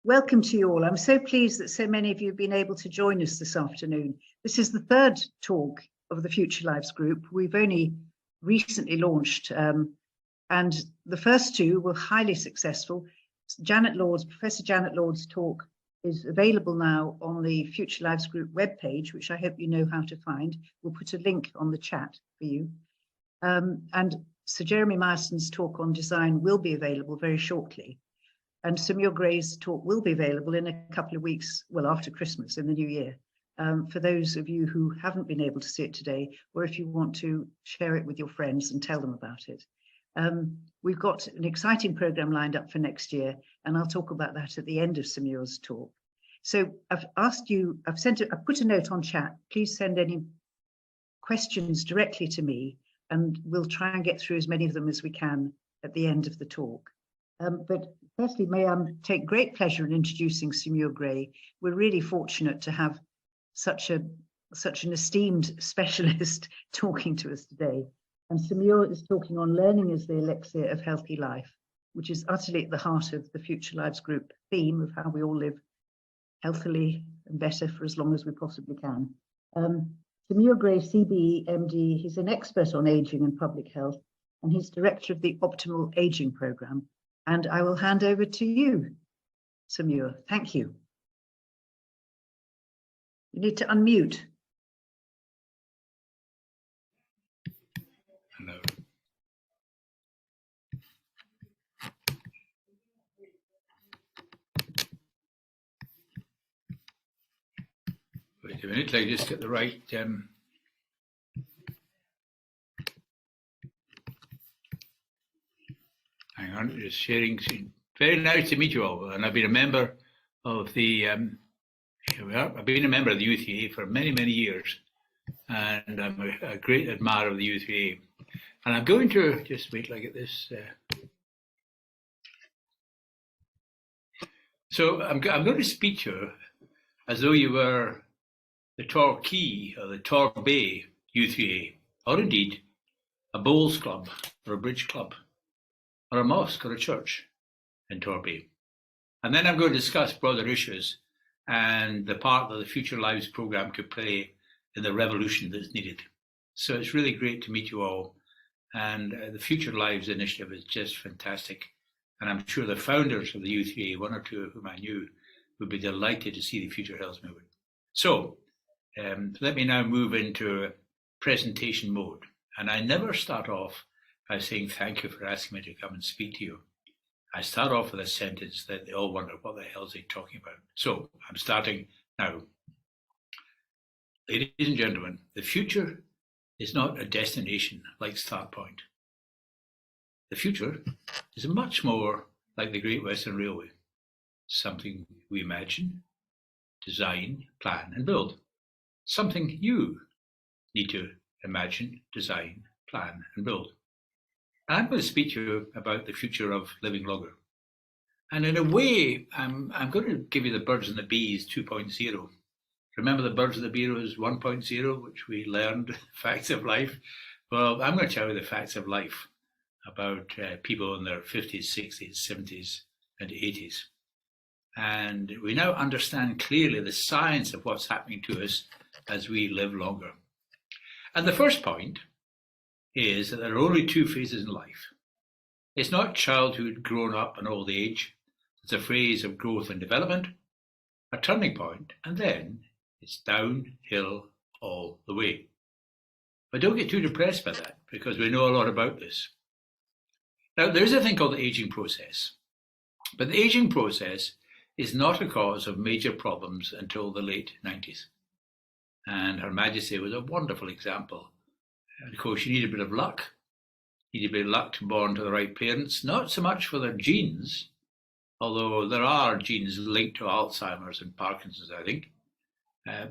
Welcome to you all. I'm so pleased that so many of you have been able to join us this afternoon. This is the third talk of the Future Lives group. We've only recently launched, and the first two were highly successful. Professor Janet Lord's talk is available now on the Future Lives group webpage, which I hope you know how to find. We'll put a link on the chat for you. And Sir Jeremy Myerston's talk on design will be available very shortly. And Sir Muir Gray's talk will be available in a couple of weeks, well, after Christmas in the new year, for those of you who haven't been able to see it today, or if you want to share it with your friends and tell them about it. We've got an exciting program lined up for next year, and I'll talk about that at the end of Sir Muir's talk. So I've put a note on chat. Please send any questions directly to me, and we'll try and get through as many of them as we can at the end of the talk. But firstly, may I take great pleasure in introducing Sir Muir Gray. We're really fortunate to have such an esteemed specialist talking to us today. And Sir Muir is talking on learning as the elixir of healthy life, which is utterly at the heart of the Future Lives group theme of how we all live healthily and better for as long as we possibly can. Sir Muir Gray, CBE, MD, he's an expert on aging and public health, and he's director of the Optimal Aging Programme. And I will hand over to you, Sir Muir. Thank you. You need to unmute. Hello. Wait a minute, I just get the right hang on, just sharing screen. Very nice to meet you all. And I've been a member of the I've been a member of the u3a for many, many years. And I'm a great admirer of the u3a. And I'm going to just wait till I get this. So I'm going to speak to you as though you were the Torquay or the Torbay u3a, or indeed a bowls club or a bridge club, or a mosque or a church in Torbay. And then I'm going to discuss broader issues and the part that the Future Lives programme could play in the revolution that's needed. So it's really great to meet you all. And the Future Lives initiative is just fantastic. And I'm sure the founders of the u3a, one or two of whom I knew, would be delighted to see the Future Health movement. So let me now move into presentation mode. And I never start off by saying thank you for asking me to come and speak to you. I start off with a sentence that they all wonder, what the hell is he talking about? So I'm starting now. Ladies and gentlemen, the future is not a destination like Start Point. The future is much more like the Great Western Railway, something we imagine, design, plan, and build. Something you need to imagine, design, plan, and build. I'm going to speak to you about the future of living longer. And in a way, I'm going to give you the birds and the bees 2.0. Remember the birds and the bees 1.0, which we learned, facts of life? Well, I'm going to tell you the facts of life about people in their 50s, 60s, 70s, and 80s. And we now understand clearly the science of what's happening to us as we live longer. And the first point is that there are only two phases in life. It's not childhood, grown up, and old age. It's a phase of growth and development, a turning point, and then it's downhill all the way. But don't get too depressed by that, because we know a lot about this. Now, there's a thing called the aging process. But the aging process is not a cause of major problems until the late 90s. And Her Majesty was a wonderful example. And of course, you need a bit of luck. You need a bit of luck to be born to the right parents, not so much for their genes, although there are genes linked to Alzheimer's and Parkinson's, I think.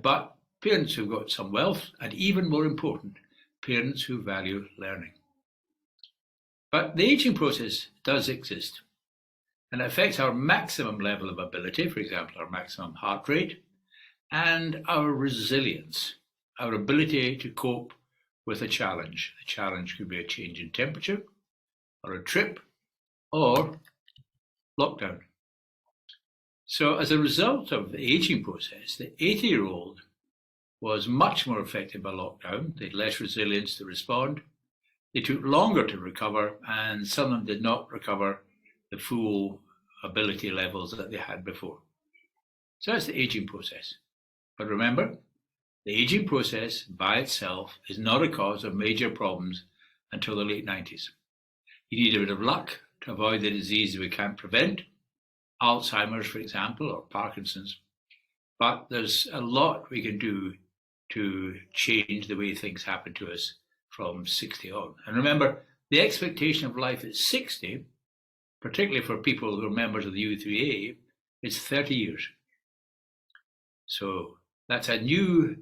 But parents who've got some wealth, and even more important, parents who value learning. But the aging process does exist, and it affects our maximum level of ability, for example, our maximum heart rate, and our resilience, our ability to cope with a challenge. The challenge could be a change in temperature, or a trip, or lockdown. So as a result of the aging process, the 80-year-old was much more affected by lockdown. They had less resilience to respond. They took longer to recover, and some of them did not recover the full ability levels that they had before. So that's the aging process. But remember, the aging process by itself is not a cause of major problems until the late 90s. You need a bit of luck to avoid the disease we can't prevent, Alzheimer's, for example, or Parkinson's. But there's a lot we can do to change the way things happen to us from 60 on. And remember, the expectation of life at 60, particularly for people who are members of the u3a, is 30 years. So that's a new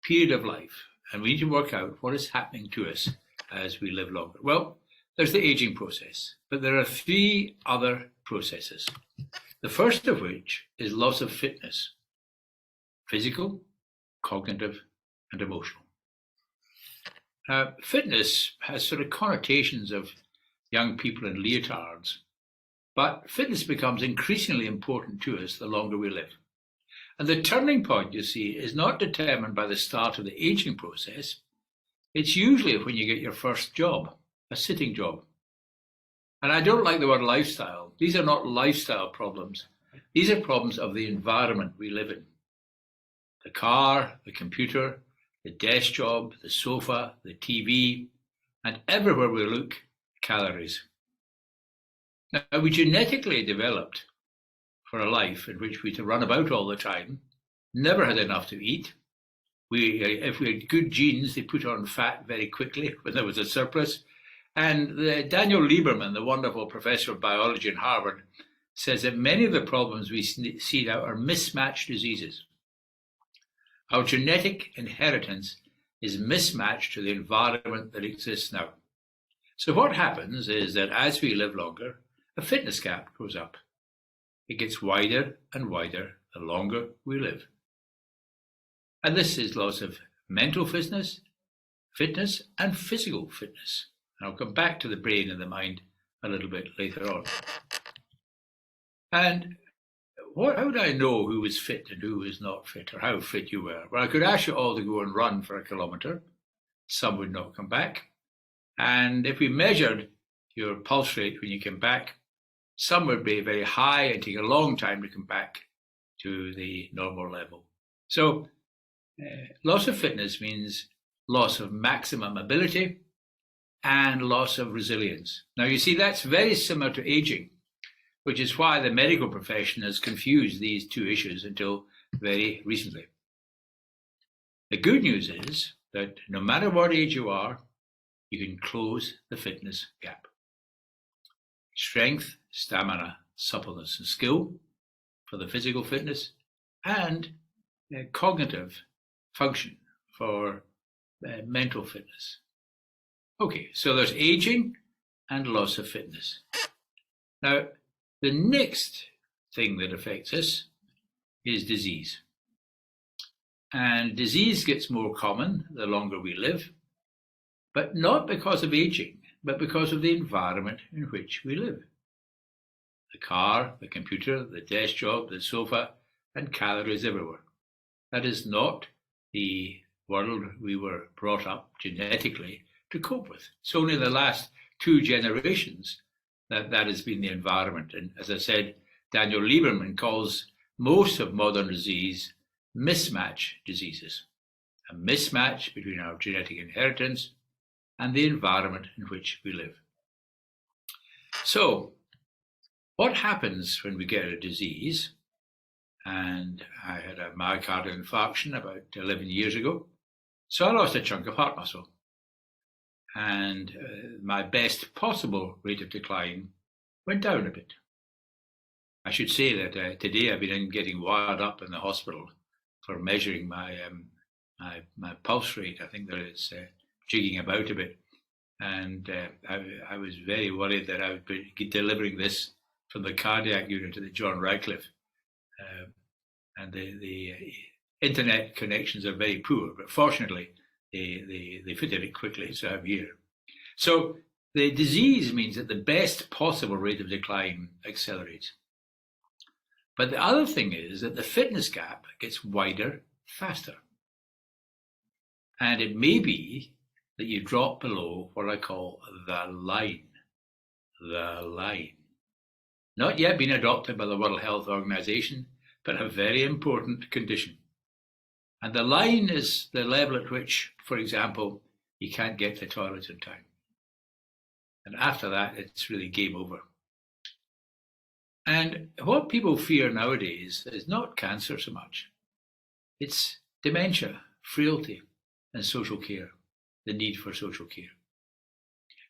period of life, and we need to work out what is happening to us as we live longer. Well, there's the aging process, but there are 3 other processes. The first of which is loss of fitness: physical, cognitive, and emotional. Fitness has sort of connotations of young people in leotards, but fitness becomes increasingly important to us the longer we live. And the turning point, you see, is not determined by the start of the aging process. It's usually when you get your first job, a sitting job. And I don't like the word lifestyle. These are not lifestyle problems. These are problems of the environment we live in. The car, the computer, the desk job, the sofa, the TV, and everywhere we look, calories. Now, we genetically developed for a life in which we had to run about all the time, never had enough to eat. If we had good genes, they put on fat very quickly when there was a surplus. And Daniel Lieberman, the wonderful professor of biology in Harvard, says that many of the problems we see now are mismatched diseases. Our genetic inheritance is mismatched to the environment that exists now. So what happens is that as we live longer, a fitness gap goes up. It gets wider and wider the longer we live. And this is loss of mental fitness, and physical fitness. And I'll come back to the brain and the mind a little bit later on. And how would I know who was fit and who was not fit, or how fit you were? Well, I could ask you all to go and run for a kilometre. Some would not come back. And if we measured your pulse rate when you came back, some would be very high and take a long time to come back to the normal level. So loss of fitness means loss of maximum ability and loss of resilience. Now, you see, that's very similar to aging, which is why the medical profession has confused these 2 issues until very recently. The good news is that no matter what age you are, you can close the fitness gap. Strength, stamina, suppleness, and skill for the physical fitness, and cognitive function for mental fitness. Okay, so there's aging and loss of fitness. Now, the next thing that affects us is disease. And disease gets more common the longer we live, but not because of aging, but because of the environment in which we live. The car, the computer, the desk job, the sofa, and calories everywhere. That is not the world we were brought up genetically to cope with. It's only the last 2 generations that has been the environment. And as I said, Daniel Lieberman calls most of modern disease mismatch diseases. A mismatch between our genetic inheritance and the environment in which we live. So, what happens when we get a disease? And I had a myocardial infarction about 11 years ago. So I lost a chunk of heart muscle. And my best possible rate of decline went down a bit. I should say that today I've been getting wired up in the hospital for measuring my pulse rate. I think that it's jigging about a bit. And I was very worried that I would be delivering this from the cardiac unit at the John Radcliffe. And the internet connections are very poor, but fortunately they fitted it quickly, so I'm here. So the disease means that the best possible rate of decline accelerates. But the other thing is that the fitness gap gets wider faster. And it may be that you drop below what I call the line. The line. Not yet been adopted by the World Health Organization, but a very important condition. And the line is the level at which, for example, you can't get to the toilet in time. And after that, it's really game over. And what people fear nowadays is not cancer so much. It's dementia, frailty, and social care, the need for social care.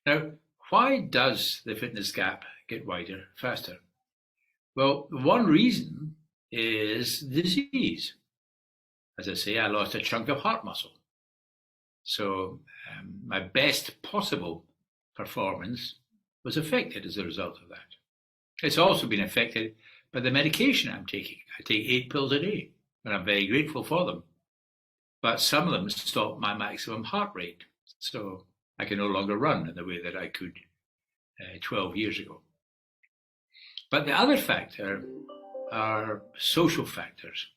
Now, why does the fitness gap get wider faster? Well, one reason is disease. As I say, I lost a chunk of heart muscle. So my best possible performance was affected as a result of that. It's also been affected by the medication I'm taking. I take 8 pills a day, and I'm very grateful for them. But some of them stop my maximum heart rate, so I can no longer run in the way that I could 12 years ago. But the other factor are social factors.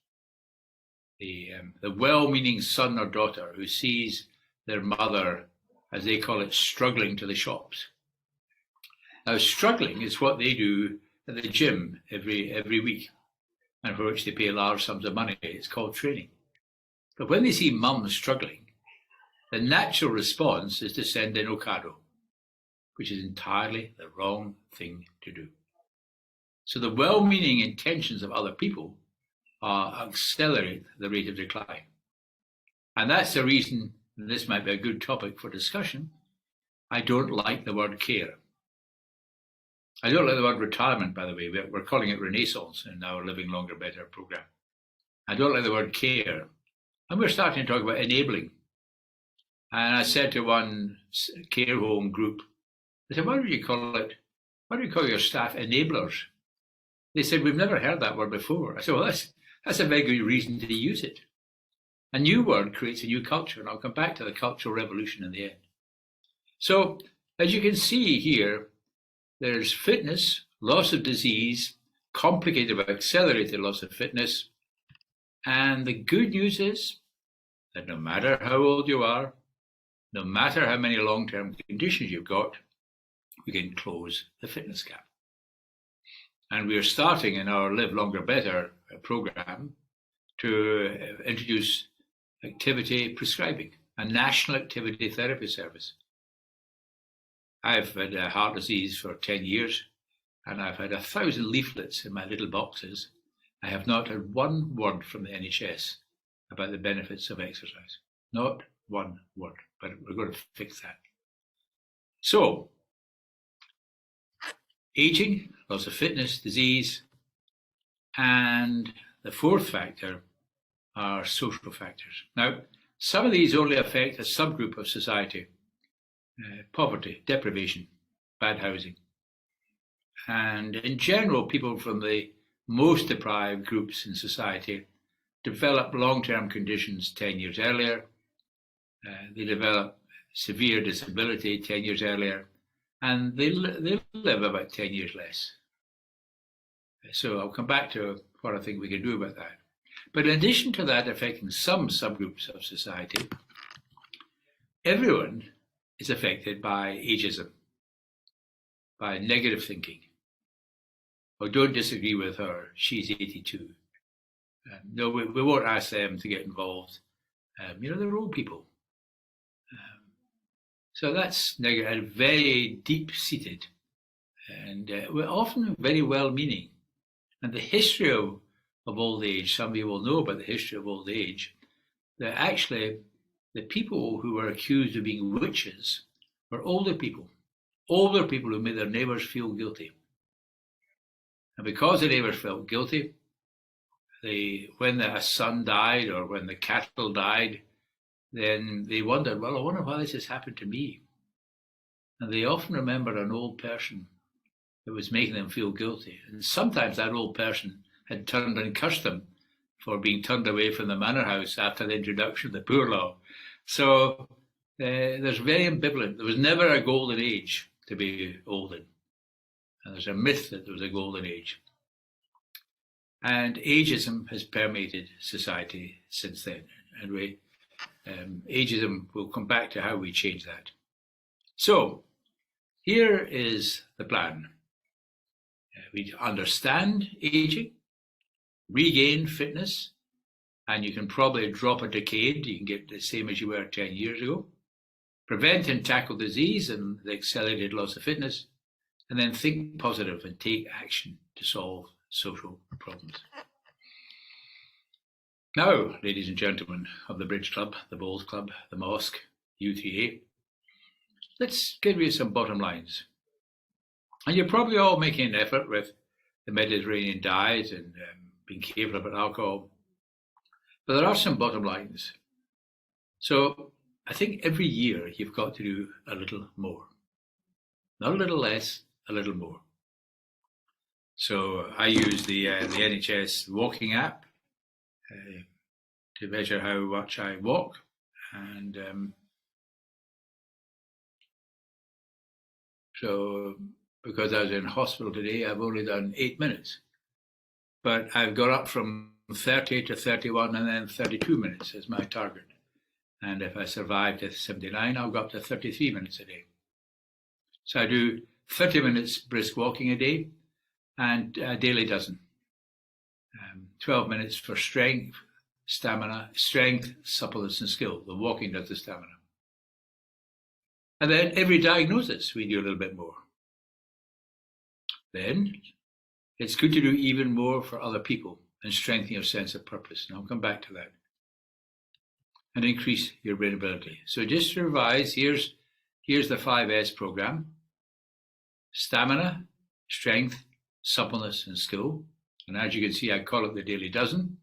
The well-meaning son or daughter who sees their mother, as they call it, struggling to the shops. Now, struggling is what they do at the gym every week, and for which they pay large sums of money. It's called training. But when they see mum struggling, the natural response is to send in Ocado, which is entirely the wrong thing to do. So the well-meaning intentions of other people accelerate the rate of decline. And that's the reason, and this might be a good topic for discussion, I don't like the word care. I don't like the word retirement, by the way. We're calling it Renaissance in our Living Longer Better program. I don't like the word care. And we're starting to talk about enabling. And I said to one care home group, I said, why do you call your staff enablers? They said, we've never heard that word before. I said, well, that's a very good reason to use it. A new word creates a new culture, and I'll come back to the cultural revolution in the end. So, as you can see here, there's fitness, loss of disease, complicated by accelerated loss of fitness. And the good news is that no matter how old you are, no matter how many long-term conditions you've got, we can close the fitness gap. And we are starting in our Live Longer Better program to introduce activity prescribing, a national activity therapy service. I've had heart disease for 10 years, and I've had 1,000 leaflets in my little boxes. I have not had one word from the NHS about the benefits of exercise. Not one word, but we're going to fix that. So, aging, loss of fitness, disease, and the fourth factor are social factors. Now, some of these only affect a subgroup of society. Poverty, deprivation, bad housing. And in general, people from the most deprived groups in society develop long-term conditions 10 years earlier. They develop severe disability 10 years earlier, and they live about 10 years less. So I'll come back to what I think we can do about that. But in addition to that affecting some subgroups of society, everyone is affected by ageism, by negative thinking. Oh, don't disagree with her, she's 82. No, we won't ask them to get involved. They're old people. So that's negative, very deep-seated, and we're often very well-meaning. And the history of old age, some of you will know about the history of old age, that actually the people who were accused of being witches were older people who made their neighbours feel guilty. And because the neighbours felt guilty, when a son died or when the cattle died, then they wondered, well, I wonder why this has happened to me. And they often remembered an old person that was making them feel guilty. And sometimes that old person had turned and cursed them for being turned away from the manor house after the introduction of the poor law. So there's very ambivalent. There was never a golden age to be old in. And there's a myth that there was a golden age. And ageism has permeated society since then. And ageism will come back to how we change that. So here is the plan. We understand aging, regain fitness, and you can probably drop a decade. You can get the same as you were 10 years ago. Prevent and tackle disease and the accelerated loss of fitness, and then think positive and take action to solve social problems. Now, ladies and gentlemen of the Bridge Club, the Bowls Club, the Mosque, u3a, let's give you some bottom lines. And you're probably all making an effort with the Mediterranean diet and being careful about alcohol. But there are some bottom lines. So I think every year you've got to do a little more. Not a little less, a little more. So I use the NHS walking app to measure how much I walk. And so because I was in hospital today, I've only done 8 minutes. But I've got up from 30 to 31 and then 32 minutes as my target. And if I survive to 79, I'll go up to 33 minutes a day. So I do 30 minutes brisk walking a day and a daily dozen. 12 minutes for strength, stamina, strength, suppleness and skill. The walking does the stamina. And then every diagnosis, we do a little bit more. Then it's good to do even more for other people and strengthen your sense of purpose. And I'll come back to that. And increase your brain ability. So just to revise, here's the 5S program. Stamina, strength, suppleness, and skill. And as you can see, I call it the daily dozen.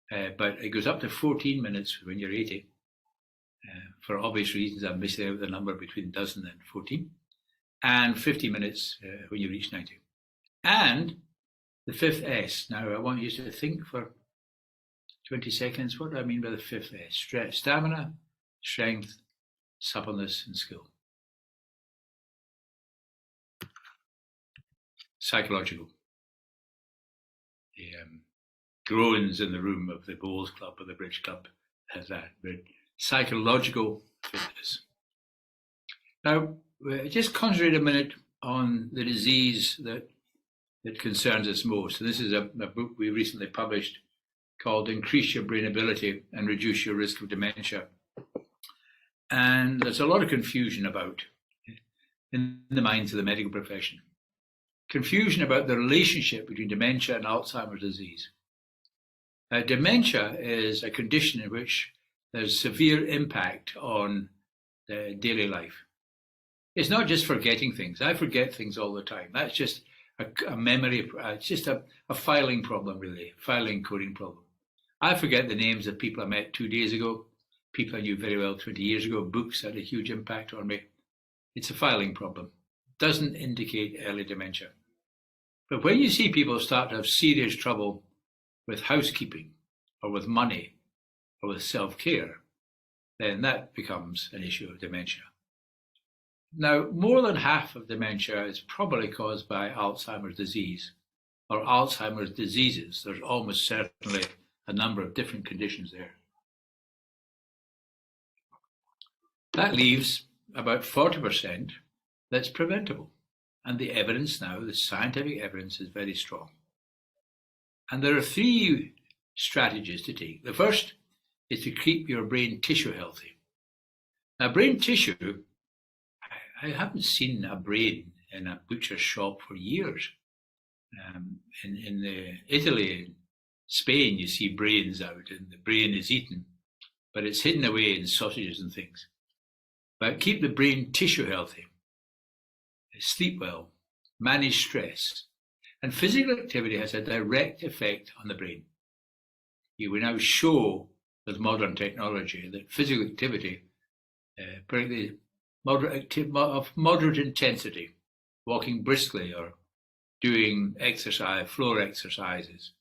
But it goes up to 14 minutes when you're 80. For obvious reasons, I'm missing out the number between dozen and 14. And 50 minutes when you reach 90. And the 5th S. Now, I want you to think for 20 seconds. What do I mean by the 5th S? Stamina, strength, suppleness, and skill. Psychological. The groans in the room of the Bowls Club or the Bridge Club has that. But psychological fitness. Now, just concentrate a minute on the disease that concerns us most. So this is a book we recently published called Increase Your Brain Ability and Reduce Your Risk of Dementia. And there's a lot of confusion about in the minds of the medical profession. Confusion about the relationship between dementia and Alzheimer's disease. Dementia is a condition in which there's severe impact on daily life. It's not just forgetting things. I forget things all the time. That's just a memory, it's just a filing problem, really, filing coding problem. I forget the names of people I met 2 days ago, people I knew very well 20 years ago, books had a huge impact on me. It's a filing problem. Doesn't indicate early dementia. But when you see people start to have serious trouble with housekeeping or with money or with self-care, then that becomes an issue of dementia. Now, more than half of dementia is probably caused by Alzheimer's disease or Alzheimer's diseases. There's almost certainly a number of different conditions there. That leaves about 40% that's preventable. And the evidence now, the scientific evidence, is very strong. And there are 3 strategies to take. The first is to keep your brain tissue healthy. Now, brain tissue, I haven't seen a brain in a butcher's shop for years. In Italy, Spain, you see brains out and the brain is eaten, but it's hidden away in sausages and things. But keep the brain tissue healthy. Sleep well, manage stress. And physical activity has a direct effect on the brain. You will now show with modern technology that physical activity, particularly of moderate intensity, walking briskly or doing exercise, floor exercises,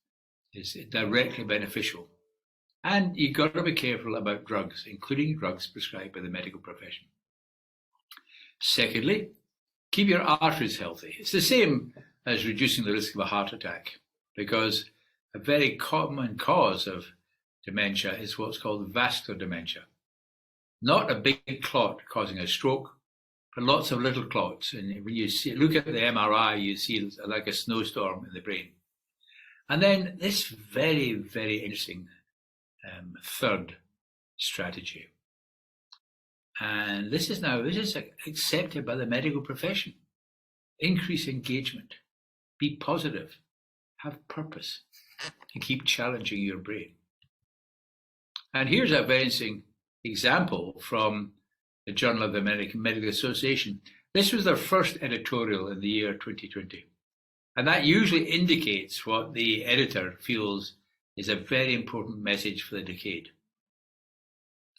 is directly beneficial. And you've got to be careful about drugs, including drugs prescribed by the medical profession. Secondly, keep your arteries healthy. It's the same as reducing the risk of a heart attack, because a very common cause of dementia is what's called vascular dementia. Not a big clot causing a stroke, but lots of little clots. And when you look at the MRI, you see like a snowstorm in the brain. And then this very, very interesting third strategy. And this is accepted by the medical profession. Increase engagement, be positive, have purpose, and keep challenging your brain. And here's a very interesting example from the Journal of the American Medical Association. This was their first editorial in the year 2020. And that usually indicates what the editor feels is a very important message for the decade.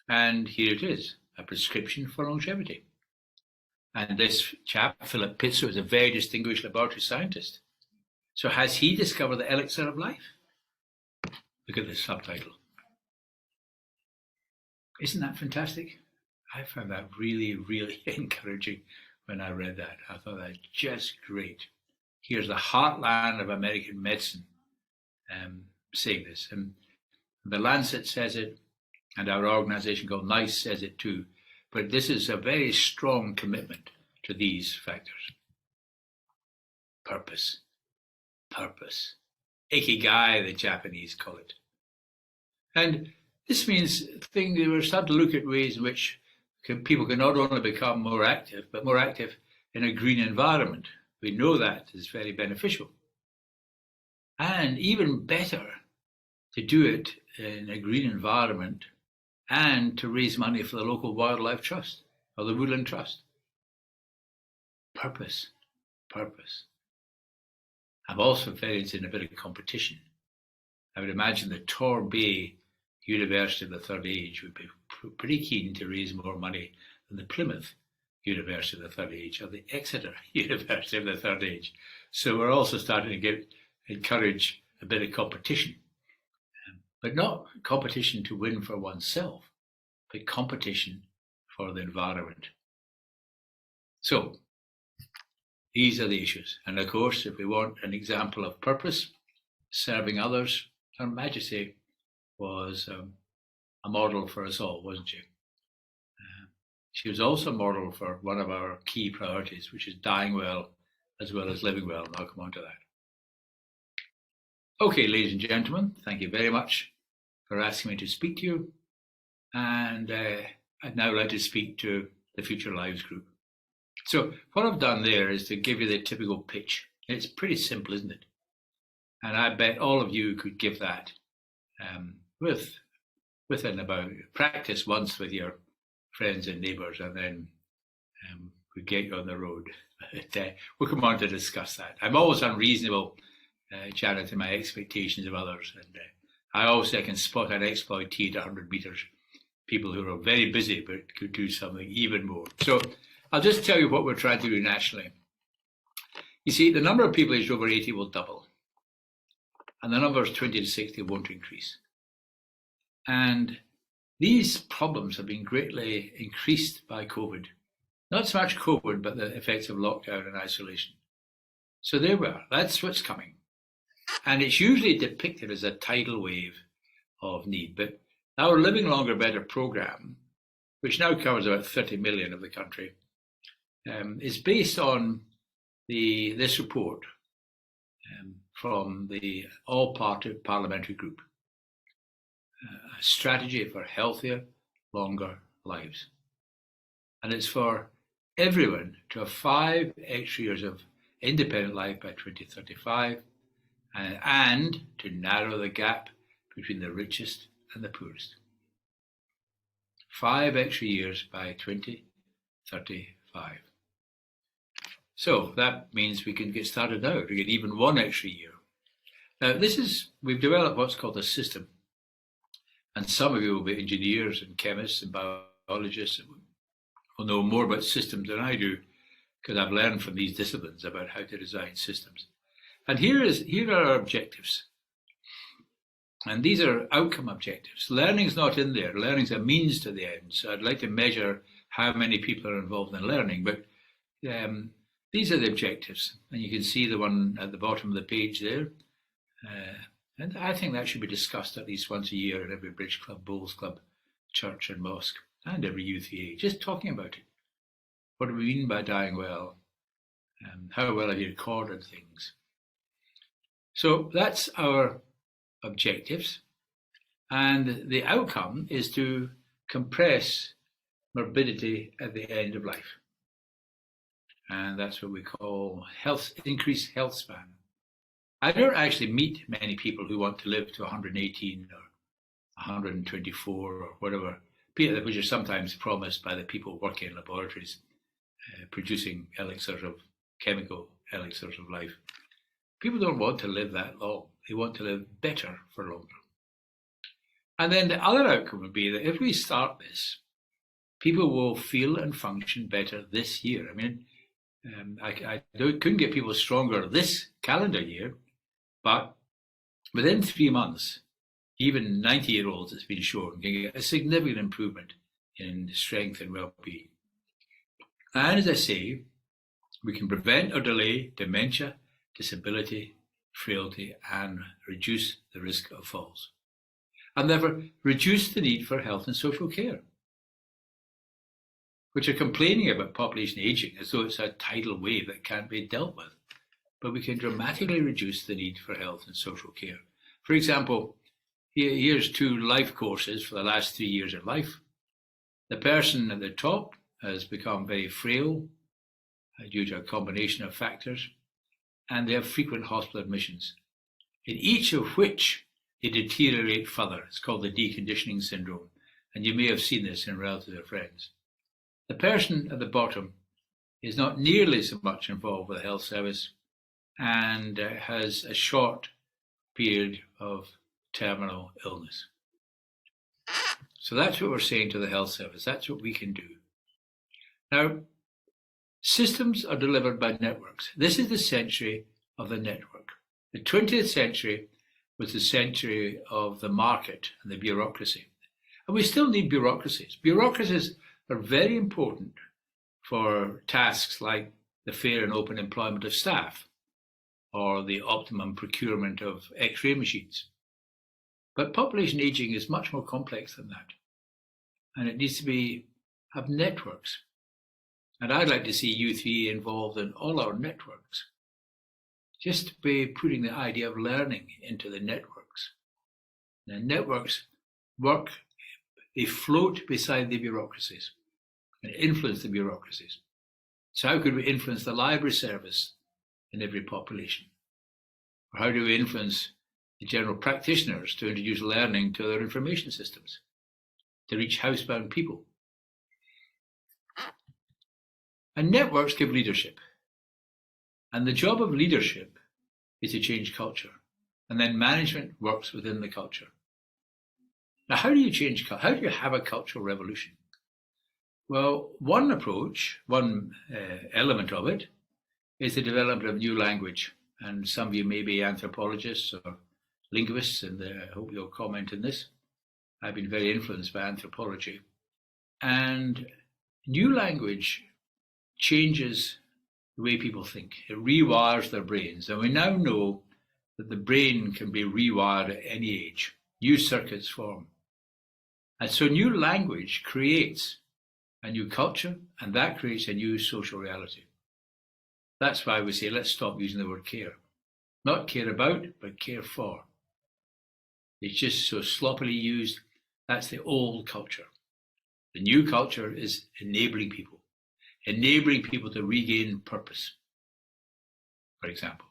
And here it is, a prescription for longevity. And this chap, Philip Pitzer, is a very distinguished laboratory scientist. So has he discovered the elixir of life? Look at this subtitle. Isn't that fantastic? I found that really, really encouraging when I read that. I thought that just great. Here's the heartland of American medicine saying this. And the Lancet says it, and our organization called NICE says it too. But this is a very strong commitment to these factors. Purpose. Purpose. Ikigai, the Japanese call it. And this means we're starting to look at ways in which people can not only become more active, but more active in a green environment. We know that is very beneficial. And even better, to do it in a green environment and to raise money for the local wildlife trust or the woodland trust. Purpose, purpose. I'm also very interested in a bit of competition. I would imagine the Torbay University of the Third Age would be pretty keen to raise more money than the Plymouth University of the Third Age or the Exeter University of the Third Age. So we're also starting to encourage a bit of competition. But not competition to win for oneself, but competition for the environment. So these are the issues. And of course, if we want an example of purpose, serving others, Her Majesty was a model for us all, wasn't she? She was also a model for one of our key priorities, which is dying well as living well. And I'll come on to that. Okay, ladies and gentlemen, thank you very much for asking me to speak to you. And I'd now like to speak to the Future Lives group. So what I've done there is to give you the typical pitch. It's pretty simple, isn't it? And I bet all of you could give that within about practice once with your friends and neighbours, and then we get you on the road. We'll come on to discuss that. I'm always unreasonable, Janet, in my expectations of others. And I always say I can spot an exploitee at 100 metres, people who are very busy but could do something even more. So I'll just tell you what we're trying to do nationally. You see, the number of people aged over 80 will double, and the numbers 20 to 60 won't increase. And these problems have been greatly increased by COVID. Not so much COVID, but the effects of lockdown and isolation. So there we are. That's what's coming. And it's usually depicted as a tidal wave of need. But our Living Longer Better programme, which now covers about 30 million of the country, is based on this report from the all-party parliamentary group, a strategy for healthier, longer lives. And it's for everyone to have 5 extra years of independent life by 2035 and to narrow the gap between the richest and the poorest. 5 extra years by 2035. So that means we can get started now to get even 1 extra year. Now we've developed what's called a system. And some of you will be engineers and chemists and biologists and will know more about systems than I do, because I've learned from these disciplines about how to design systems. And here are our objectives. And these are outcome objectives. Learning's not in there. Learning's a means to the end. So I'd like to measure how many people are involved in learning. But these are the objectives. And you can see the one at the bottom of the page there. And I think that should be discussed at least once a year at every bridge club, bowls club, church and mosque, and every u3a, just talking about it. What do we mean by dying well? How well have you recorded things? So that's our objectives. And the outcome is to compress morbidity at the end of life. And that's what we call increased health span. I don't actually meet many people who want to live to 118 or 124 or whatever, which are sometimes promised by the people working in laboratories producing chemical elixirs of life. People don't want to live that long. They want to live better for longer. And then the other outcome would be that if we start this, people will feel and function better this year. I mean, I couldn't get people stronger this calendar year, but within 3 months, even 90-year-olds, it's been shown, can get a significant improvement in strength and well-being. And as I say, we can prevent or delay dementia, disability, frailty, and reduce the risk of falls. And therefore, reduce the need for health and social care, which are complaining about population aging as though it's a tidal wave that can't be dealt with. But we can dramatically reduce the need for health and social care. For example, here's 2 life courses for the last 3 years of life. The person at the top has become very frail due to a combination of factors, and they have frequent hospital admissions, in each of which they deteriorate further. It's called the deconditioning syndrome, and you may have seen this in relatives or friends. The person at the bottom is not nearly so much involved with the health service and has a short period of terminal illness. So that's what we're saying to the health service. That's what we can do. Now, systems are delivered by networks. This is the century of the network. The 20th century was the century of the market and the bureaucracy. And we still need bureaucracies. Bureaucracies are very important for tasks like the fair and open employment of staff or the optimum procurement of X-ray machines. But population aging is much more complex than that. And it needs to have networks. And I'd like to see u3a involved in all our networks. Just by putting the idea of learning into the networks. The networks work, they float beside the bureaucracies and influence the bureaucracies. So how could we influence the library service in every population? Or how do we influence the general practitioners to introduce learning to their information systems, to reach housebound people? And networks give leadership. And the job of leadership is to change culture. And then management works within the culture. Now, how do you change culture? How do you have a cultural revolution? Well, one approach, one element of it, is the development of new language. And some of you may be anthropologists or linguists, and I hope you'll comment on this. I've been very influenced by anthropology. And new language changes the way people think. It rewires their brains. And we now know that the brain can be rewired at any age. New circuits form. And so new language creates a new culture, and that creates a new social reality. That's why we say, let's stop using the word care. Not care about, but care for. It's just so sloppily used. That's the old culture. The new culture is enabling people to regain purpose, for example.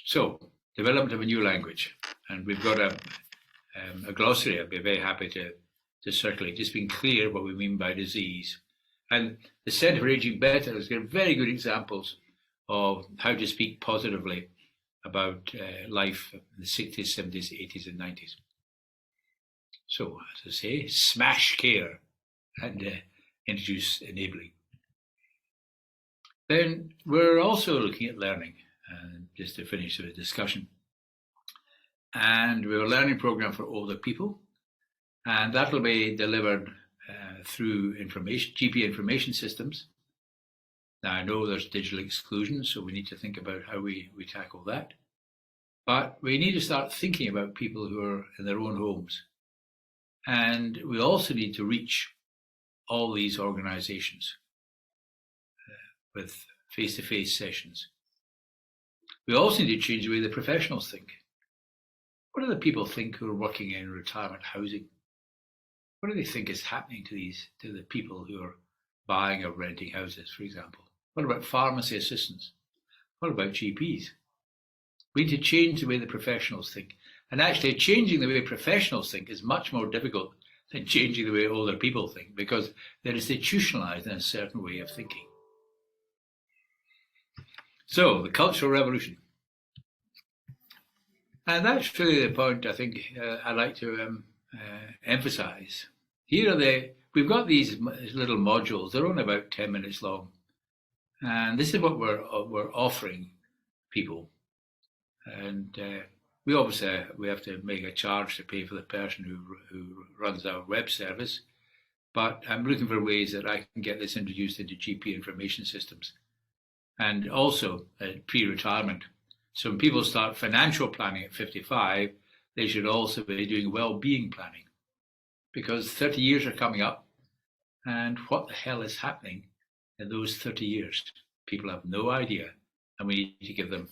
So, development of a new language. And we've got a glossary I'd be very happy to circulate, just being clear what we mean by disease. And the Centre for Aging Better has got very good examples of how to speak positively about life in the 60s, 70s, 80s, and 90s. So, as I say, smash care and introduce enabling. Then we're also looking at learning, just to finish the discussion. And we have a learning program for older people, and that'll be delivered through GP information systems. Now, I know there's digital exclusion, so we need to think about how we tackle that. But we need to start thinking about people who are in their own homes. And we also need to reach all these organizations with face-to-face sessions. We also need to change the way the professionals think. What do the people think who are working in retirement housing? What do they think is happening to the people who are buying or renting houses, for example? What about pharmacy assistants? What about GPs? We need to change the way the professionals think. And actually, changing the way professionals think is much more difficult than changing the way older people think, because they're institutionalized in a certain way of thinking. So, the Cultural Revolution. And that's really the point I think I'd like to emphasize. We've got these little modules, they're only about 10 minutes long. And this is what we're offering people. And we have to make a charge to pay for the person who runs our web service. But I'm looking for ways that I can get this introduced into GP information systems. And also pre-retirement. So when people start financial planning at 55, they should also be doing well-being planning, because 30 years are coming up, and what the hell is happening in those 30 years? People have no idea, and we need to give them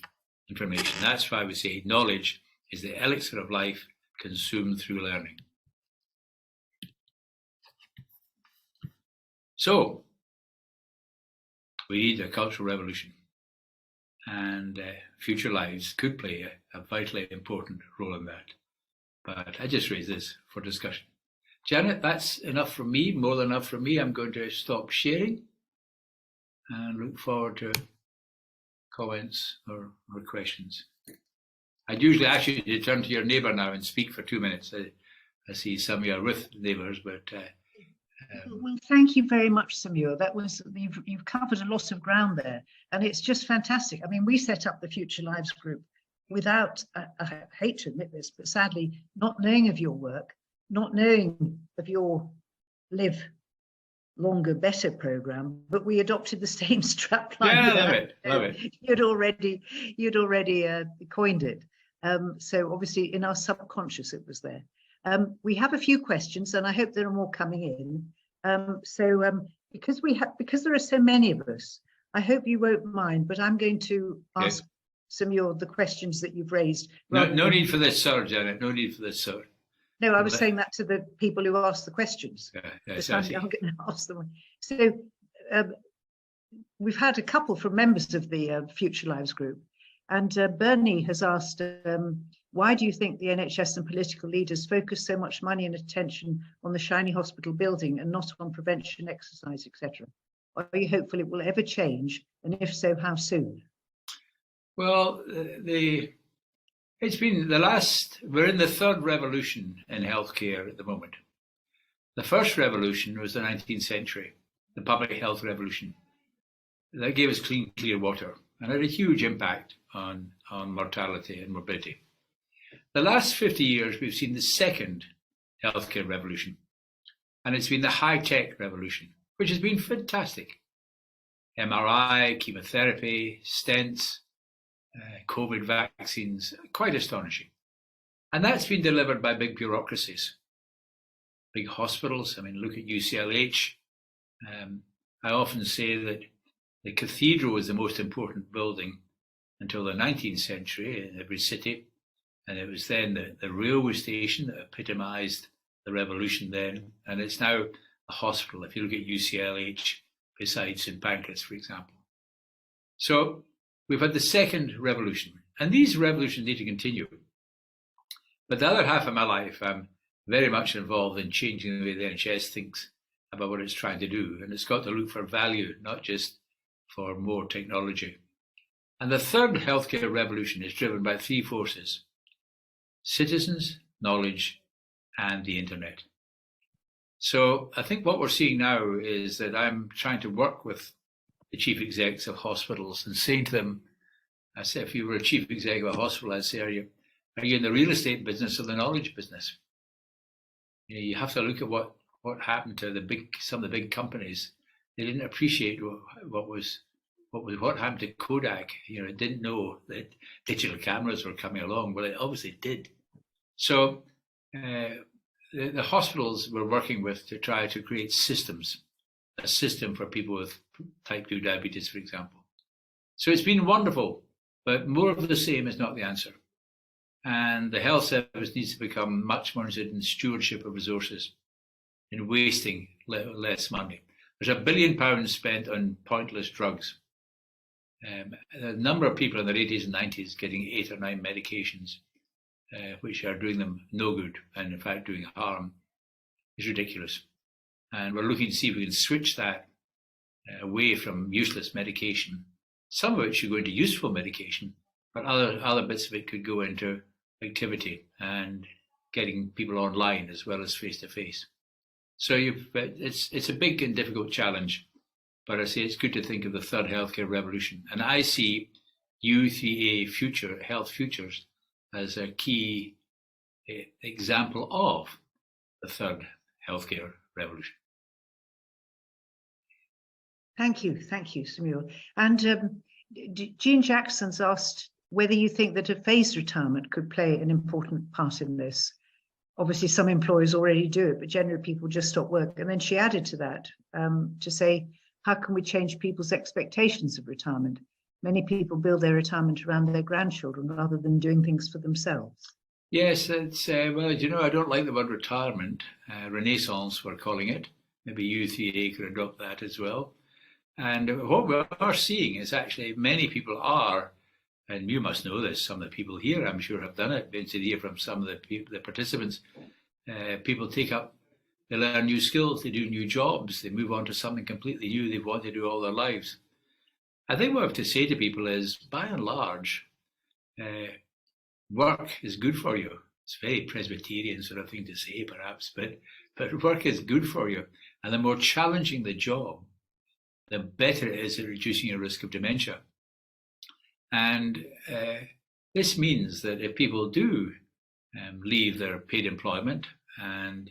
information. That's why we say knowledge is the elixir of life consumed through learning. So, we need a cultural revolution, and future lives could play a vitally important role in that. But I just raise this for discussion. Janet, that's enough from me, more than enough from me. I'm going to stop sharing and look forward to comments or questions. I'd usually ask you to turn to your neighbour now and speak for 2 minutes. I see some of you are with neighbours, but... Well, thank you very much, Sir Muir. That was, you've covered a lot of ground there, and it's just fantastic. I mean, we set up the Future Lives group without, I hate to admit this, but sadly, not knowing of your work, not knowing of your Live Longer Better program, but we adopted the same strapline. Yeah, love it. You'd already coined it. So obviously in our subconscious it was there. We have a few questions, and I hope there are more coming in. Because there are so many of us, I hope you won't mind, but I'm going to ask some of the questions that you've raised. No need for this, sir, Janet. No need for this, sir. No, I was saying that to the people who asked the questions. I'm going to ask them. So we've had a couple from members of the Future Lives group, and Bernie has asked, why do you think the NHS and political leaders focus so much money and attention on the shiny hospital building and not on prevention, exercise, etc.? Are you hopeful it will ever change? And if so, how soon? Well, it's been we're in the third revolution in healthcare at the moment. The first revolution was the 19th century, the public health revolution. That gave us clean, clear water and had a huge impact on mortality and morbidity. The last 50 years, we've seen the second healthcare revolution, and it's been the high-tech revolution, which has been fantastic. MRI, chemotherapy, stents, COVID vaccines, quite astonishing. And that's been delivered by big bureaucracies, big hospitals. I mean, look at UCLH. I often say that the cathedral was the most important building until the 19th century in every city. And it was then the railway station that epitomized the revolution then. And it's now a hospital, if you look at UCLH, beside St. Pancras, for example. So we've had the second revolution. And these revolutions need to continue. But the other half of my life, I'm very much involved in changing the way the NHS thinks about what it's trying to do. And it's got to look for value, not just for more technology. And the third healthcare revolution is driven by three forces: citizens, knowledge, and the internet. So I think what we're seeing now is that I'm trying to work with the chief execs of hospitals and saying to them, I say, if you were a chief executive of a hospital, I'd say, are you in the real estate business or the knowledge business? You have to look at what happened to some of the big companies. They didn't appreciate what was what happened to Kodak? It didn't know that digital cameras were coming along. Well, it obviously did. So the hospitals were working with to try to create systems, a system for people with type 2 diabetes, for example. So it's been wonderful, but more of the same is not the answer. And the health service needs to become much more interested in stewardship of resources, in wasting less money. There's £1 billion spent on pointless drugs. The number of people in their 80s and 90s getting 8 or 9 medications, which are doing them no good and in fact doing harm, is ridiculous. And we're looking to see if we can switch that away from useless medication. Some of it should go into useful medication, but other bits of it could go into activity and getting people online as well as face to face. So it's a big and difficult challenge, but I say it's good to think of the third healthcare revolution. And I see u3a health futures as a key example of the third healthcare revolution. Thank you, Sir Muir. And Jean Jackson's asked whether you think that a phased retirement could play an important part in this. Obviously, some employers already do it, but generally people just stop work. And then she added to that to say, how can we change people's expectations of retirement? Many people build their retirement around their grandchildren rather than doing things for themselves. Yes, it's well, I don't like the word retirement. Renaissance, we're calling it. Maybe u3a could adopt that as well. And what we are seeing is actually many people are, and you must know this, some of the people here I'm sure have done it, been to hear from some of the participants, people they learn new skills, they do new jobs, they move on to something completely new they've wanted to do all their lives. I think what I have to say to people is, by and large, work is good for you. It's a very Presbyterian sort of thing to say, perhaps, but work is good for you. And the more challenging the job, the better it is at reducing your risk of dementia. And this means that if people do leave their paid employment, and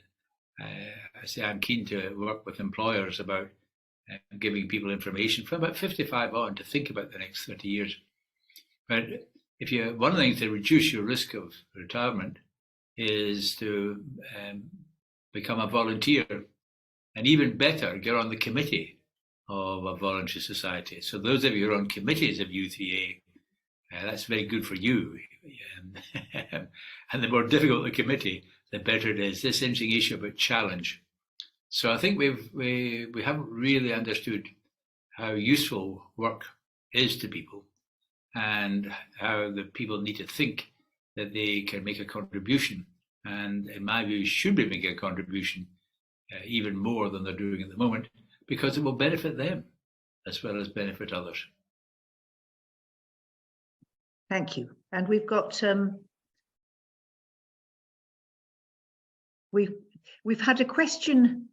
I say I'm keen to work with employers about giving people information from about 55 on to think about the next 30 years. But one of the things to reduce your risk of retirement is to become a volunteer, and even better, get on the committee of a voluntary society. So those of you who are on committees of u3a, that's very good for you. And the more difficult the committee, the better it is. This interesting issue about challenge. So I think we haven't really understood how useful work is to people, and how the people need to think that they can make a contribution. And in my view, should be making a contribution even more than they're doing at the moment, because it will benefit them as well as benefit others. Thank you. And we've got we've had a question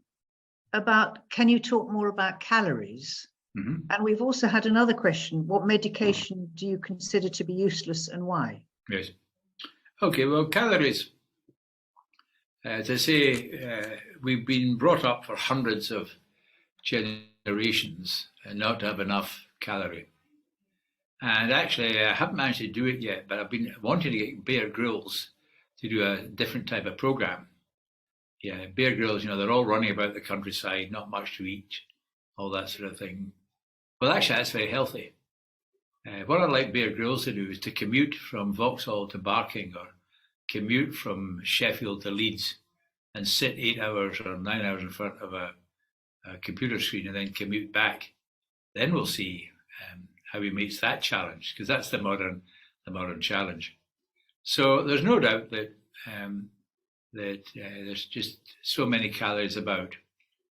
about, can you talk more about calories? Mm-hmm. And we've also had another question, what medication do you consider to be useless and why? Yes. Okay, well, calories, as I say, we've been brought up for hundreds of generations not to have enough calorie. And actually, I haven't managed to do it yet, but I've been wanting to get Bear Grylls to do a different type of program. Yeah, Bear Grylls, they're all running about the countryside, not much to eat, all that sort of thing. Well, actually, that's very healthy. What I'd like Bear Grylls to do is to commute from Vauxhall to Barking, or commute from Sheffield to Leeds, and sit 8 hours or 9 hours in front of a computer screen and then commute back. Then we'll see how he meets that challenge, because that's the modern challenge. So there's no doubt that there's just so many calories about,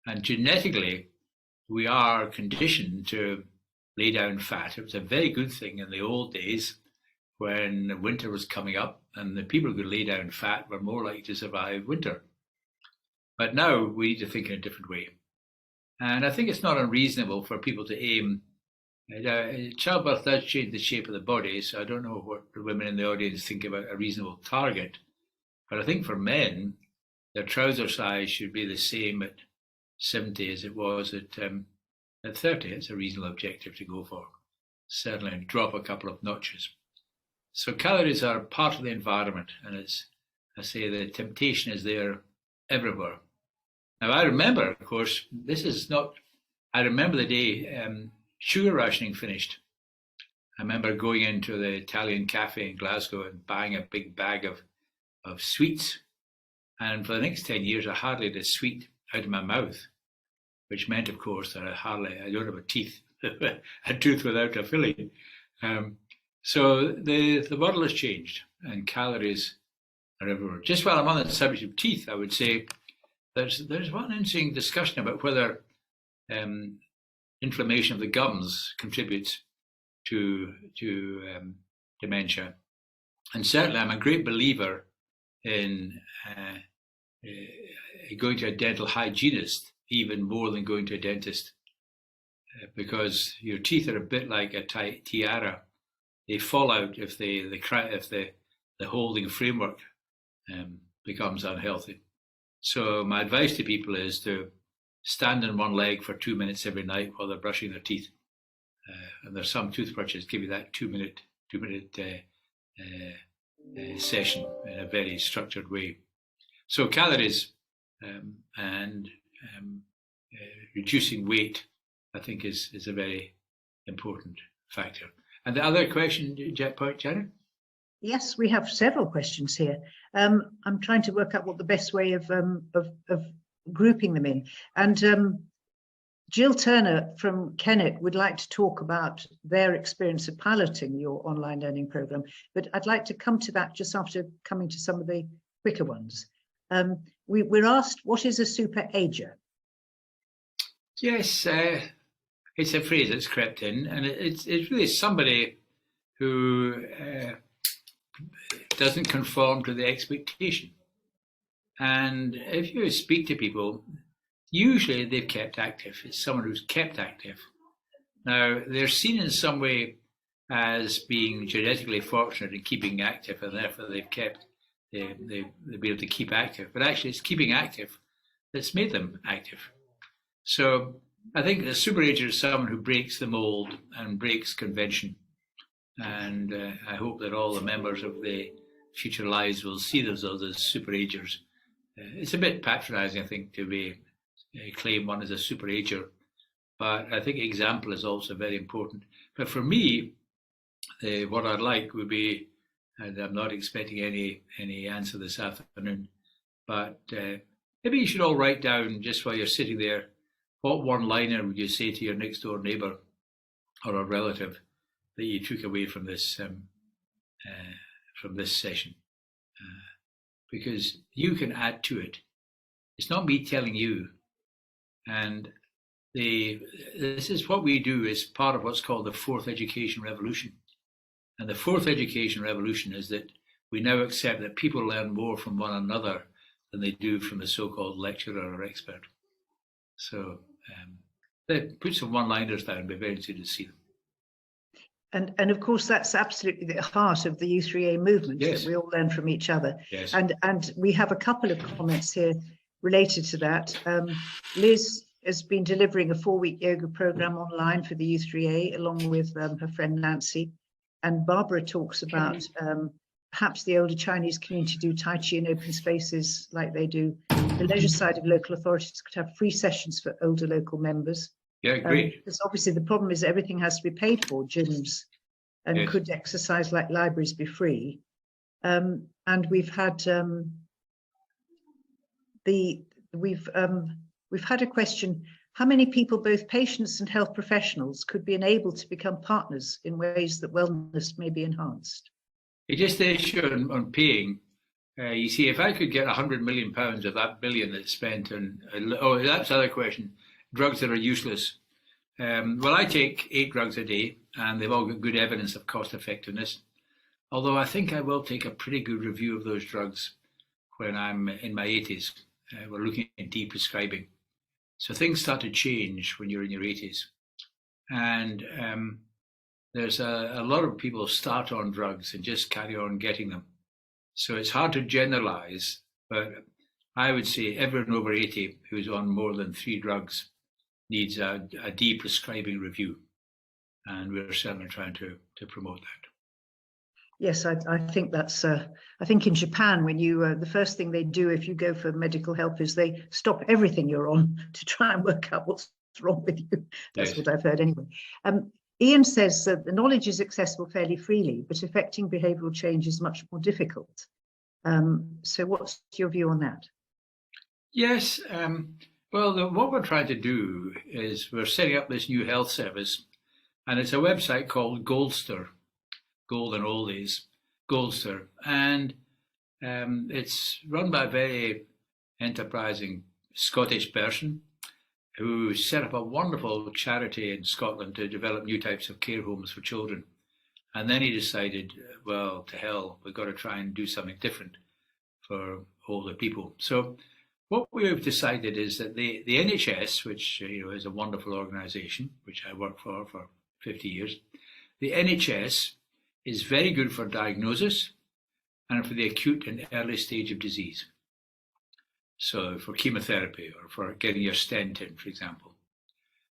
and genetically we are conditioned to lay down fat. It was a very good thing in the old days when winter was coming up, and the people who could lay down fat were more likely to survive winter. But now we need to think in a different way, and I think it's not unreasonable for people to aim. Childbirth does change the shape of the body, so I don't know what the women in the audience think about a reasonable target. But I think for men, their trouser size should be the same at 70 as it was at 30. It's a reasonable objective to go for. certainly drop a couple of notches. So calories are part of the environment, and as I say, the temptation is there everywhere. Now, I remember, of course, I remember the day sugar rationing finished. I remember going into the Italian cafe in Glasgow and buying a big bag of sweets. And for the next 10 years, I hardly had a sweet out of my mouth, which meant, of course, that I don't have a tooth without a filling. So the model has changed, and calories are everywhere. Just while I'm on the subject of teeth, I would say there's one interesting discussion about whether inflammation of the gums contributes to dementia. And certainly, I'm a great believer in going to a dental hygienist even more than going to a dentist, because your teeth are a bit like a tiara. They fall out if the holding framework becomes unhealthy. So my advice to people is to stand on one leg for 2 minutes every night while they're brushing their teeth. And there's some toothbrushes give you that 2 minute session in a very structured way. So calories and reducing weight, I think, is a very important factor. And the other question, Janet? Yes, we have several questions here. I'm trying to work out what the best way of grouping them in. And Jill Turner from Kennet would like to talk about their experience of piloting your online learning program, but I'd like to come to that just after coming to some of the quicker ones. We're asked, what is a superager? Yes, it's a phrase that's crept in, and it's really somebody who doesn't conform to the expectation. And if you speak to people, usually they've kept active. It's someone who's kept active. Now, they're seen in some way as being genetically fortunate in keeping active, and therefore they've been able to keep active. But actually, it's keeping active that's made them active. So I think a superager is someone who breaks the mold and breaks convention. And I hope that all the members of the Future Lives will see themselves as superagers. It's a bit patronizing, I think, to claim one as a superager, but I think example is also very important. But for me, what I'd like would be, and I'm not expecting any answer this afternoon, but maybe you should all write down, just while you're sitting there, what one-liner would you say to your next door neighbour or a relative that you took away from this session, because you can add to it. It's not me telling you. And this is what we do as part of what's called the fourth education revolution. And the fourth education revolution is that we now accept that people learn more from one another than they do from the so-called lecturer or expert. So put some one-liners down. It'd be very interesting to see them. And of course, that's absolutely the heart of the u3a movement, yes, that we all learn from each other. Yes. And we have a couple of comments here related to that. Liz has been delivering a 4-week yoga program online for the u3a, along with her friend Nancy. And Barbara talks about perhaps the older Chinese community do Tai Chi in open spaces like they do. The leisure side of local authorities could have free sessions for older local members. Yeah, great. Because obviously the problem is everything has to be paid for, gyms, and yes, could exercise like libraries be free? And we've had we've had a question: how many people, both patients and health professionals, could be enabled to become partners in ways that wellness may be enhanced? Just the issue on paying. You see, if I could get £100 million of that billion that's spent on, that's the other question, drugs that are useless. Well, I take 8 drugs a day, and they've all got good evidence of cost effectiveness. Although I think I will take a pretty good review of those drugs when I'm in my 80s. We're looking at de-prescribing. So things start to change when you're in your 80s. And there's a lot of people start on drugs and just carry on getting them. So it's hard to generalize, but I would say everyone over 80 who's on more than 3 drugs needs a de-prescribing review. and we're certainly trying to promote that. Yes, I think that's. I think in Japan, when you the first thing they do if you go for medical help is they stop everything you're on to try and work out what's wrong with you. That's Yes. what I've heard anyway. Ian says that the knowledge is accessible fairly freely, but affecting behavioural change is much more difficult. So, what's your view on that? Yes. Well, what we're trying to do is we're setting up this new health service, and it's a website called Goldster. Gold and oldies, Goldster, and it's run by a very enterprising Scottish person who set up a wonderful charity in Scotland to develop new types of care homes for children. And then he decided, well, to hell, we've got to try and do something different for older people. So what we've decided is that the NHS, which is a wonderful organisation, which I worked for 50 years, the NHS is very good for diagnosis and for the acute and early stage of disease. So for chemotherapy or for getting your stent in, for example.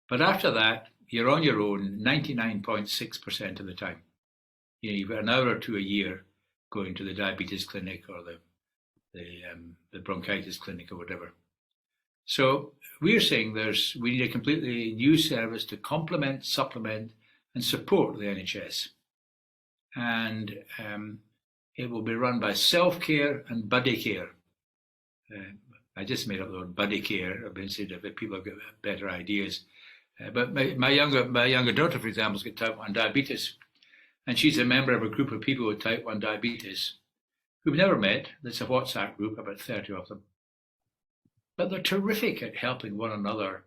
But after that, you're on your own 99.6% of the time. You've got an hour or two a year going to the diabetes clinic or the bronchitis clinic or whatever. So we're saying we need a completely new service to complement, supplement, and support the NHS. And it will be run by self-care and buddy care. I just made up the word buddy care. I've been saying that people have got better ideas. But my younger daughter, for example, has got type 1 diabetes. And she's a member of a group of people with type 1 diabetes who've never met. There's a WhatsApp group, about 30 of them. But they're terrific at helping one another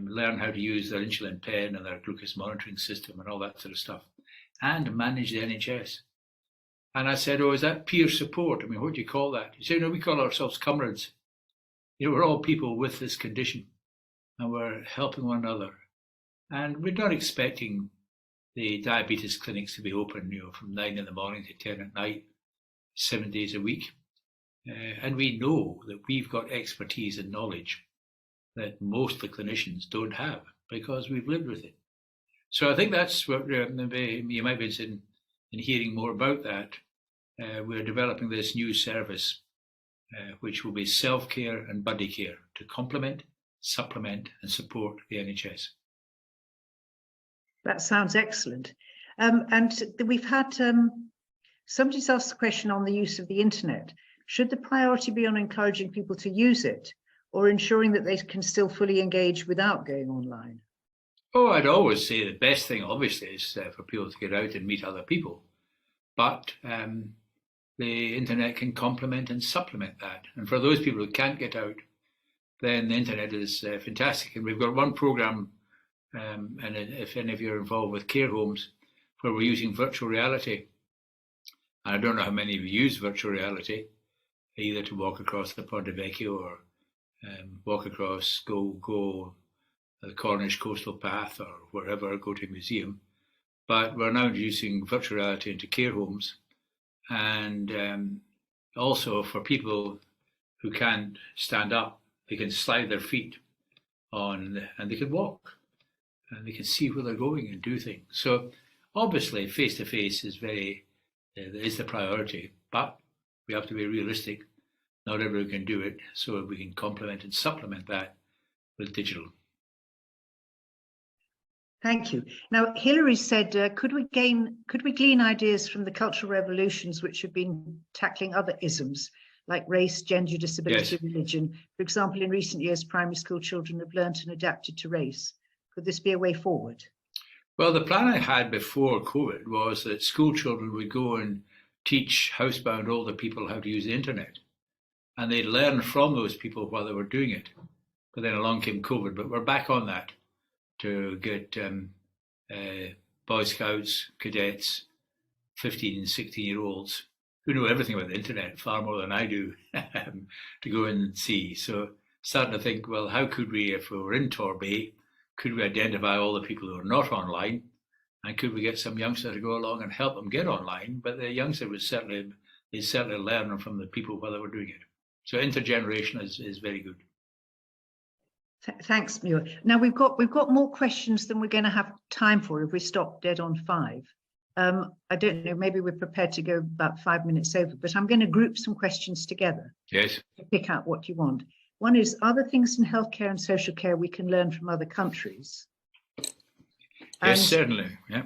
learn how to use their insulin pen and their glucose monitoring system and all that sort of stuff, and manage the NHS. And I said, oh, is that peer support? I mean, what do you call that? He said, no, we call ourselves comrades. We're all people with this condition, and we're helping one another. And we're not expecting the diabetes clinics to be open, from 9 in the morning to 10 at night, 7 days a week. And we know that we've got expertise and knowledge that most of the clinicians don't have because we've lived with it. So I think that's what you might be interested in hearing more about that. We're developing this new service, which will be self-care and buddy care to complement, supplement, and support the NHS. That sounds excellent. And we've had somebody's asked a question on the use of the internet. Should the priority be on encouraging people to use it, or ensuring that they can still fully engage without going online? Oh, I'd always say the best thing, obviously, is for people to get out and meet other people. But the internet can complement and supplement that. And for those people who can't get out, then the internet is fantastic. And we've got one program, and if any of you are involved with care homes, where we're using virtual reality. And I don't know how many of you use virtual reality, either to walk across the Ponte Vecchio or walk across, go the Cornish coastal path or wherever, go to a museum. But we're now introducing virtual reality into care homes, and also for people who can't stand up, they can slide their feet on and they can walk and they can see where they're going and do things. So obviously face-to-face is the priority, but we have to be realistic. Not everyone can do it, so we can complement and supplement that with digital. Thank you. Now, Hilary said, could we glean ideas from the cultural revolutions which have been tackling other isms like race, gender, disability, Yes. religion? For example, in recent years, primary school children have learned and adapted to race. Could this be a way forward? Well, the plan I had before COVID was that school children would go and teach housebound older people how to use the internet. And they'd learn from those people while they were doing it. But then along came COVID, but we're back on that to get Boy Scouts, cadets, 15 and 16-year-olds who know everything about the internet, far more than I do, to go and see. So starting to think, well, how could we, if we were in Torbay, could we identify all the people who are not online? And could we get some youngsters to go along and help them get online? But the youngster would certainly learn from the people while they were doing it. So intergenerational is very good. Thanks, Muir. Now we've got more questions than we're going to have time for if we stop dead on 5. I don't know, maybe we're prepared to go about 5 minutes over, but I'm going to group some questions together. Yes. To pick out what you want. One is, are there things in healthcare and social care we can learn from other countries? Yes, certainly. Yeah.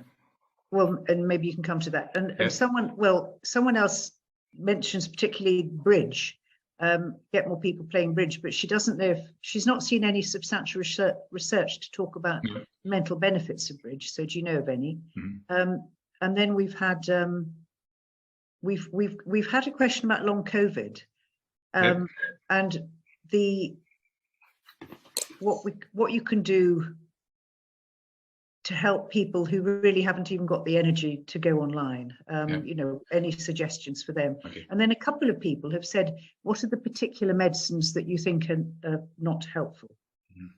Well, and maybe you can come to that. And someone else mentions particularly bridge. Get more people playing bridge, but she doesn't know if she's not seen any substantial research to talk about mental benefits of bridge. So do you know of any? Mm-hmm. And then we've had a question about long COVID, and what you can do to help people who really haven't even got the energy to go online. You know, any suggestions for them? Okay. And then a couple of people have said, what are the particular medicines that you think are not helpful? Mm-hmm.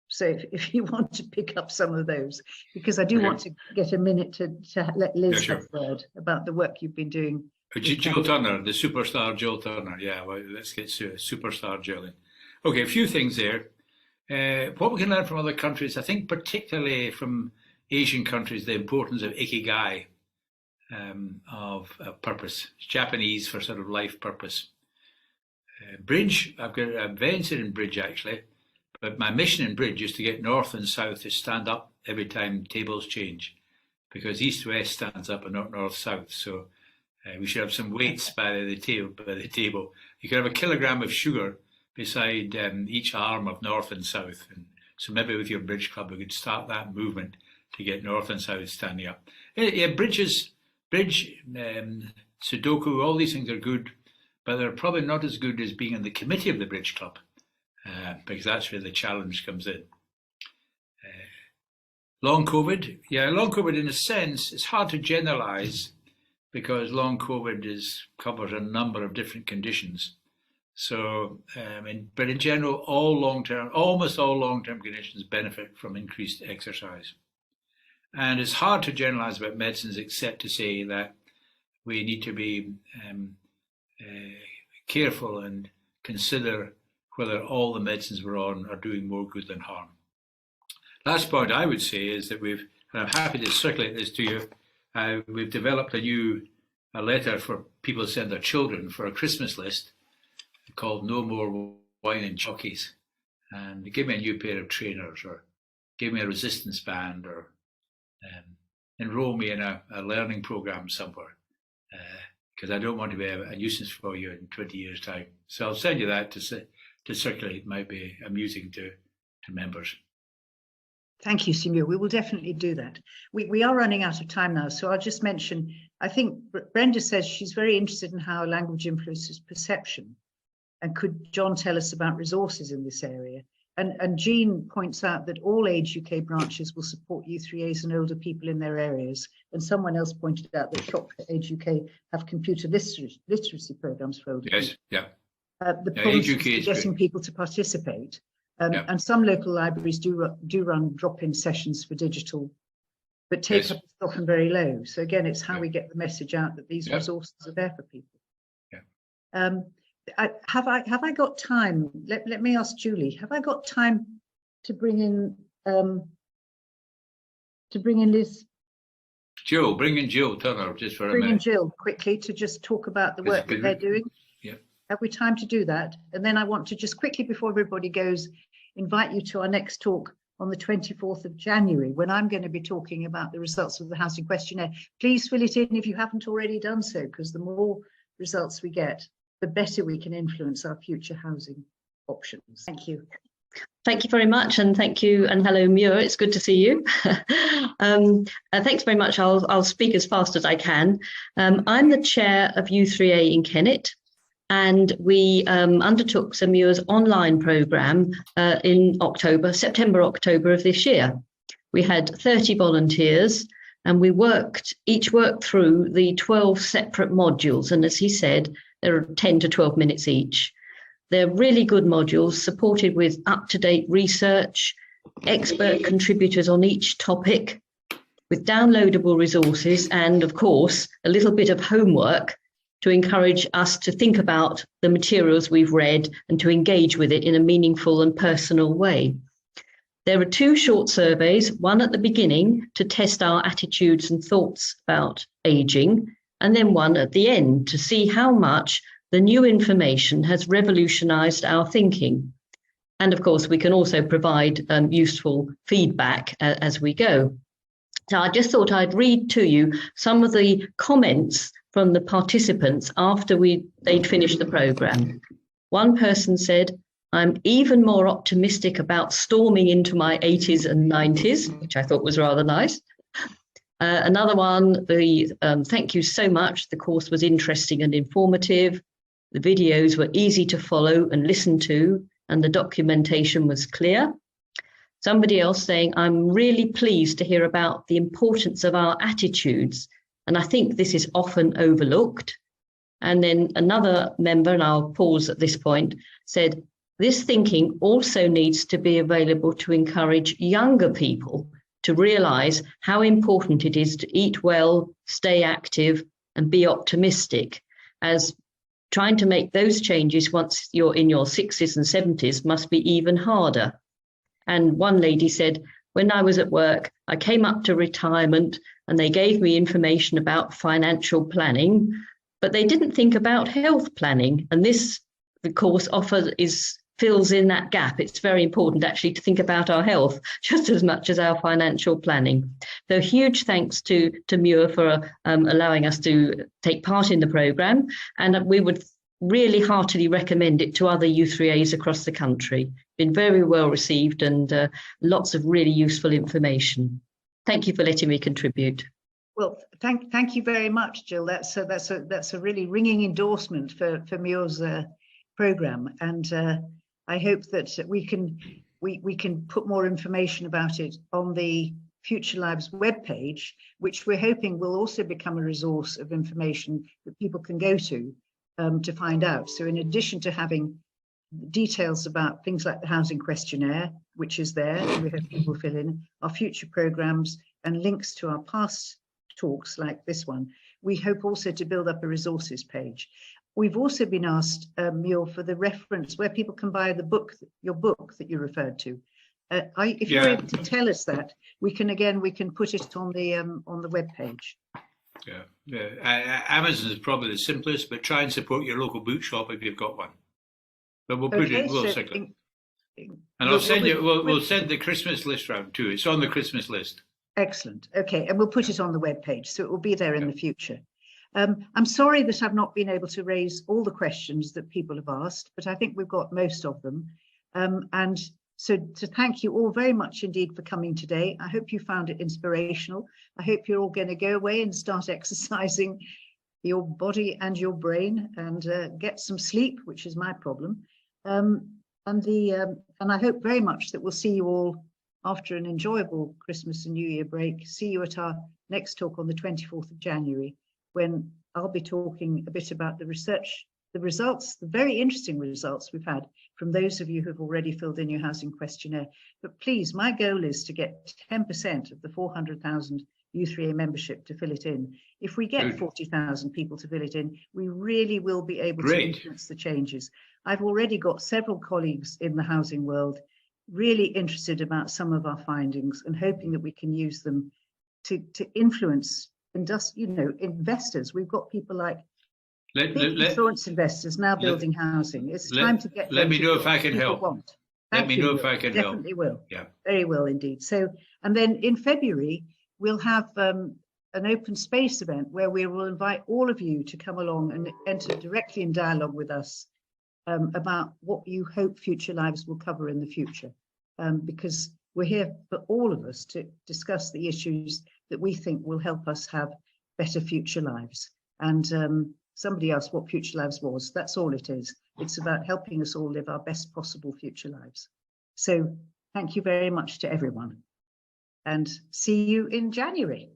So if you want to pick up some of those, because I do want to get a minute to let Liz have a word about the work you've been doing. Jill Turner, the superstar Jill Turner. Yeah, well, let's get to superstar Jill in. Okay, a few things there. What we can learn from other countries, I think particularly from Asian countries, the importance of ikigai, of purpose. It's Japanese for sort of life purpose. Bridge, I'm very interested in bridge actually, but my mission in bridge is to get north and south to stand up every time tables change, because east west stands up and not north south. So we should have some weights by the table. You could have a kilogram of sugar beside each arm of north and south. And so maybe with your bridge club, we could start that movement to get north and south standing up. Yeah, bridge, Sudoku, all these things are good, but they're probably not as good as being in the committee of the bridge club, because that's where the challenge comes in. Long COVID, long COVID in a sense, it's hard to generalize because long COVID covers a number of different conditions. So, but in general, almost all long-term conditions benefit from increased exercise. And it's hard to generalize about medicines except to say that we need to be careful and consider whether all the medicines we're on are doing more good than harm. Last point I would say is that and I'm happy to circulate this to you, we've developed a letter for people to send their children for a Christmas list called No More Wine and Jockeys, and give me a new pair of trainers, or give me a resistance band, or enroll me in a learning program somewhere, because I don't want to be a nuisance for you in 20 years' time. So I'll send you that to circulate. It might be amusing to members. Thank you, Sir Muir. We will definitely do that. We are running out of time now, so I'll just mention, I think Brenda says she's very interested in how language influences perception. And could John tell us about resources in this area? And Jean points out that all Age UK branches will support U3As and older people in their areas. And someone else pointed out that Shop for Age UK have computer literacy programs for older people. Yeah. The problem is getting people to participate. And some local libraries do run drop-in sessions for digital, but take-up is often very low. So again, it's how we get the message out that these resources are there for people. Have I got time? Let me ask Julie. Have I got time to bring in Liz? Jill, bring in Jill Turner just for a minute. Bring in Jill quickly to just talk about the work that they're doing. Yeah. Have we time to do that? And then I want to just quickly, before everybody goes, invite you to our next talk on the 24th of January, when I'm going to be talking about the results of the housing questionnaire. Please fill it in if you haven't already done so, because the more results we get, the better we can influence our future housing options. Thank you. Thank you very much, and thank you, and hello Muir, it's good to see you. Thanks very much. I'll speak as fast as I can. I'm the chair of u3a in Kennet, and we undertook Sir Muir's online programme in September, October of this year. We had 30 volunteers, and we each worked through the 12 separate modules, and as he said, there are 10 to 12 minutes each. They're really good modules, supported with up-to-date research, expert contributors on each topic, with downloadable resources, and of course, a little bit of homework to encourage us to think about the materials we've read and to engage with it in a meaningful and personal way. There are 2 short surveys, one at the beginning to test our attitudes and thoughts about ageing, and then one at the end to see how much the new information has revolutionized our thinking. And of course, we can also provide useful feedback as we go. So I just thought I'd read to you some of the comments from the participants after they'd finished the programme. One person said, "I'm even more optimistic about storming into my 80s and 90s, which I thought was rather nice." Another one, "Thank you so much. The course was interesting and informative. The videos were easy to follow and listen to, and the documentation was clear." Somebody else saying, "I'm really pleased to hear about the importance of our attitudes, and I think this is often overlooked." And then another member, and I'll pause at this point, said, "This thinking also needs to be available to encourage younger people to realise how important it is to eat well, stay active, and be optimistic, as trying to make those changes once you're in your 60s and 70s must be even harder." And one lady said, "When I was at work, I came up to retirement and they gave me information about financial planning, but they didn't think about health planning. And this, the course fills in that gap. It's very important actually to think about our health just as much as our financial planning." So huge thanks to Muir for allowing us to take part in the programme, and we would really heartily recommend it to other U3As across the country. Been very well received and lots of really useful information. Thank you for letting me contribute. Well, thank you very much, Jill. That's a really ringing endorsement for Muir's programme, and I hope that we can put more information about it on the Future Lives webpage, which we're hoping will also become a resource of information that people can go to find out. So in addition to having details about things like the housing questionnaire, which is there, and we have people fill in, our future programmes and links to our past talks like this one, we hope also to build up a resources page. We've also been asked, Muir, for the reference where people can buy the book, your book that you referred to. If you're able to tell us that, we can put it on the webpage. Amazon is probably the simplest, but try and support your local bookshop if you've got one. But we'll put it. We'll stick it. And I'll send you. We'll send the Christmas list round too. It's on the Christmas list. Excellent. Okay, and we'll put it on the webpage, so it will be there in the future. I'm sorry that I've not been able to raise all the questions that people have asked, but I think we've got most of them. And so to thank you all very much indeed for coming today. I hope you found it inspirational. I hope you're all going to go away and start exercising your body and your brain and get some sleep, which is my problem. And I hope very much that we'll see you all after an enjoyable Christmas and New Year break. See you at our next talk on the 24th of January, when I'll be talking a bit about the research, the results, the very interesting results we've had from those of you who've already filled in your housing questionnaire. But please, my goal is to get 10% of the 400,000 u3a membership to fill it in. If we get 40,000 people to fill it in, we really will be able to influence the changes. I've already got several colleagues in the housing world really interested about some of our findings and hoping that we can use them to influence investors. We've got people like insurance investors now building housing. It's time to get. Let me know if I can help. Let me know if I can help. Definitely will. Yeah. Very well indeed. So, and then in February we'll have an open space event where we will invite all of you to come along and enter directly in dialogue with us about what you hope Future Lives will cover in the future, because we're here for all of us to discuss the issues that we think will help us have better future lives. And somebody asked what Future Lives was. That's all it is. It's about helping us all live our best possible future lives. So thank you very much to everyone, and see you in January.